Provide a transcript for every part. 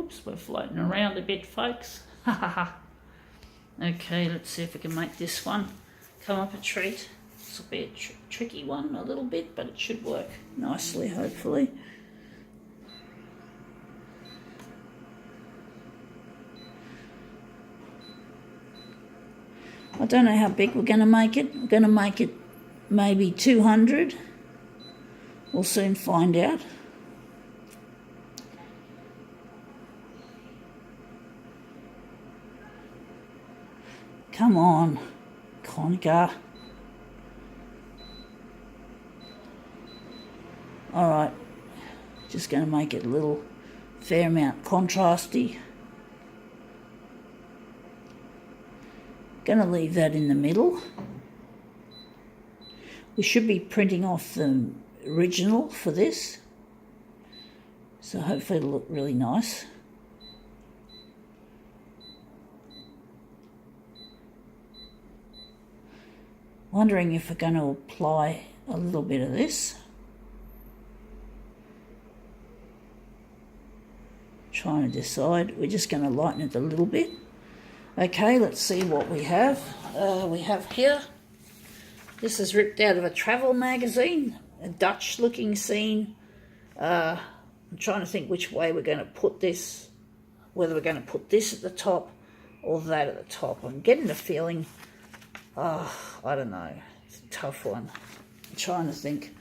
Whoops, we're floating around a bit, folks. Ha ha ha. Okay, let's see if we can make this one come up a treat. This will be a tricky one a little bit, but it should work nicely, hopefully. I don't know how big we're going to make it. We're going to make it maybe 200. We'll soon find out. Come on, Konica. Alright, just going to make it a little fair amount contrasty. Going to leave that in the middle. We should be printing off the original for this, so hopefully it'll look really nice. Wondering if we're going to apply a little bit of this. Trying to decide. We're just going to lighten it a little bit. Okay, let's see what we have. We have here, this is ripped out of a travel magazine, a Dutch looking scene. I'm trying to think which way we're going to put this, whether we're going to put this at the top or that at the top. I'm getting the feeling, I don't know, it's a tough one. I'm trying to think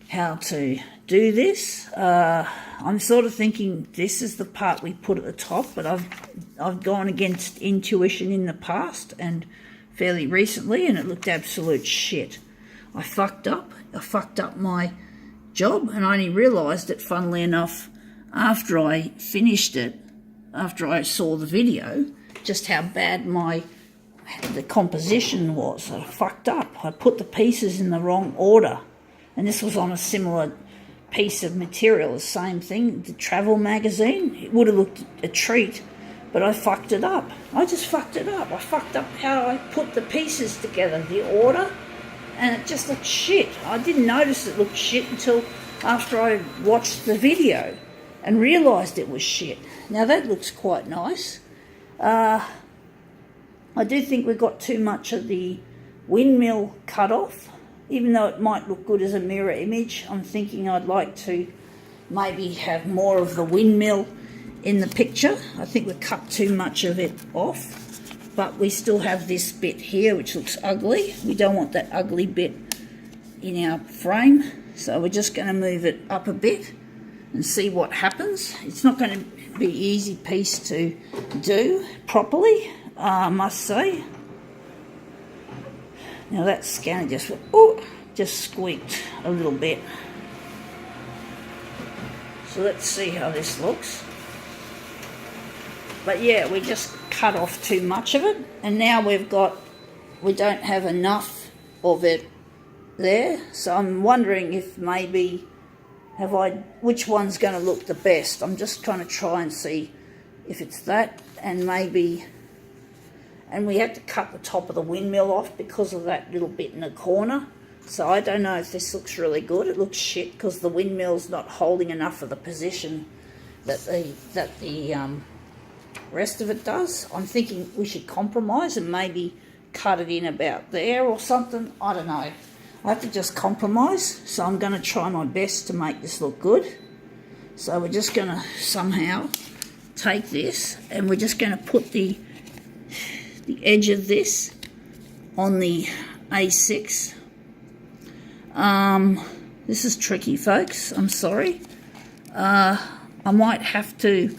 how to do this. I'm sort of thinking this is the part we put at the top, but I've gone against intuition in the past and fairly recently, and it looked absolute shit. I fucked up my job, and I only realised it, funnily enough, after I finished it, after I saw the video, just how bad the composition was. I fucked up. I put the pieces in the wrong order, and this was on a similar piece of material, the same thing, the travel magazine. It would have looked a treat, but I fucked it up. I just fucked it up. I fucked up how I put the pieces together, the order, and it just looked shit. I didn't notice it looked shit until after I watched the video and realised it was shit. Now that looks quite nice. I do think we got too much of the windmill cut off. Even though it might look good as a mirror image, I'm thinking I'd like to maybe have more of the windmill in the picture. I think we cut too much of it off, but we still have this bit here which looks ugly. We don't want that ugly bit in our frame, so we're just going to move it up a bit and see what happens. It's not going to be an easy piece to do properly, I must say. Now that scanner just squeaked a little bit. So let's see how this looks. But yeah, we just cut off too much of it, and now we don't have enough of it there. So I'm wondering if maybe which one's going to look the best. I'm just trying to try and see if it's that, and we had to cut the top of the windmill off because of that little bit in the corner. So I don't know if this looks really good. It looks shit because the windmill's not holding enough of the position that the rest of it does. I'm thinking we should compromise and maybe cut it in about there or something. I don't know. I have to just compromise. So I'm going to try my best to make this look good. So we're just going to somehow take this and we're just going to put the edge of this on the A6. This is tricky, folks. I'm sorry. I might have to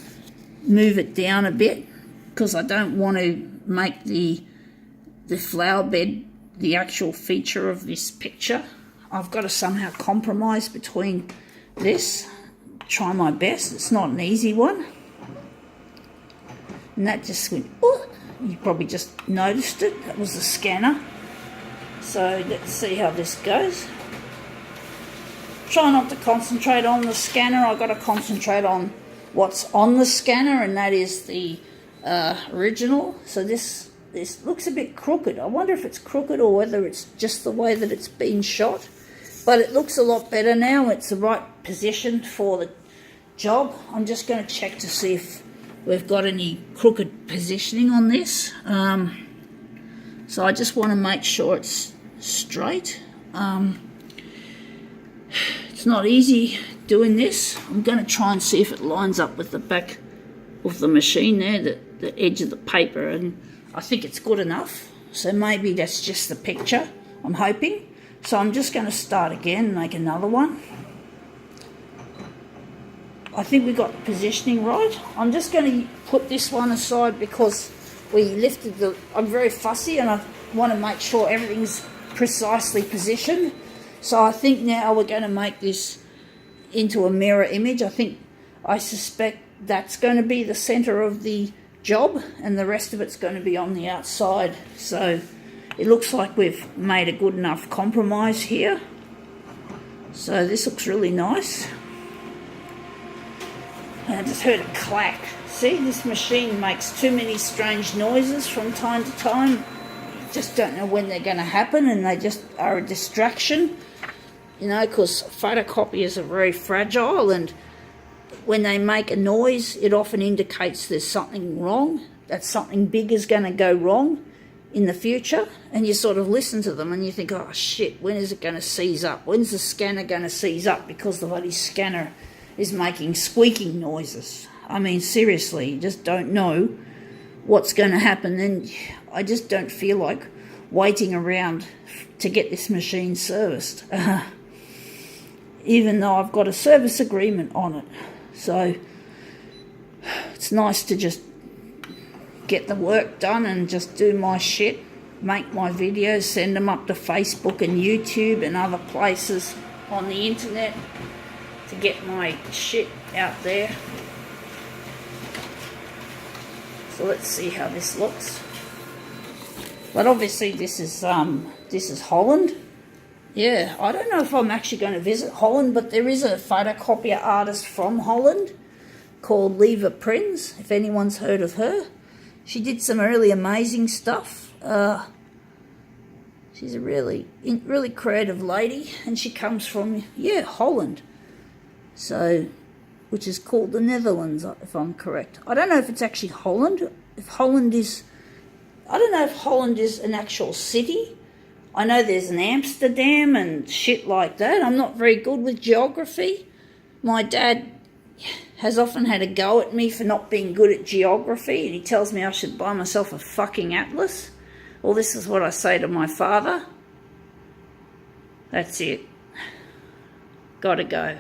move it down a bit because I don't want to make the flower bed the actual feature of this picture. I've got to somehow compromise between this. Try my best. It's not an easy one. And that just went, oh, you probably just noticed it. That was the scanner. So let's see how this goes. Try not to concentrate on the scanner. I've got to concentrate on what's on the scanner, and that is the original. So this looks a bit crooked. I wonder if it's crooked or whether it's just the way that it's been shot. But it looks a lot better now. It's the right position for job. I'm just going to check to see if we've got any crooked positioning on this. So I just want to make sure it's straight. It's not easy doing this. I'm going to try and see if it lines up with the back of the machine there, the edge of the paper, and I think it's good enough. So maybe that's just the picture, I'm hoping. So I'm just going to start again and make another one. I think we got the positioning right. I'm just going to put this one aside because we lifted I'm very fussy and I want to make sure everything's precisely positioned. So I think now we're going to make this into a mirror image. I suspect that's going to be the center of the job and the rest of it's going to be on the outside. So it looks like we've made a good enough compromise here. So this looks really nice. And I just heard a clack. See, this machine makes too many strange noises from time to time. You just don't know when they're going to happen, and they just are a distraction. You know, because photocopiers are very fragile, and when they make a noise, it often indicates there's something wrong, that something big is going to go wrong in the future. And you sort of listen to them and you think, oh shit, when is it going to seize up? When's the scanner going to seize up? Because the bloody scanner is making squeaking noises. I mean, seriously, you just don't know what's going to happen. And I just don't feel like waiting around to get this machine serviced, even though I've got a service agreement on it. So it's nice to just get the work done and just do my shit, make my videos, send them up to Facebook and YouTube and other places on the internet to get my shit out there. So let's see how this looks. But obviously this is Holland. Yeah, I don't know if I'm actually going to visit Holland, but there is a photocopier artist from Holland called Leva Prins, if anyone's heard of her. She did some really amazing stuff. She's a really creative lady, and she comes from, Holland. So, which is called the Netherlands, if I'm correct. I don't know if it's actually Holland. I don't know if Holland is an actual city. I know there's an Amsterdam and shit like that. I'm not very good with geography. My dad has often had a go at me for not being good at geography, and he tells me I should buy myself a fucking atlas. Well, this is what I say to my father. That's it. Gotta go.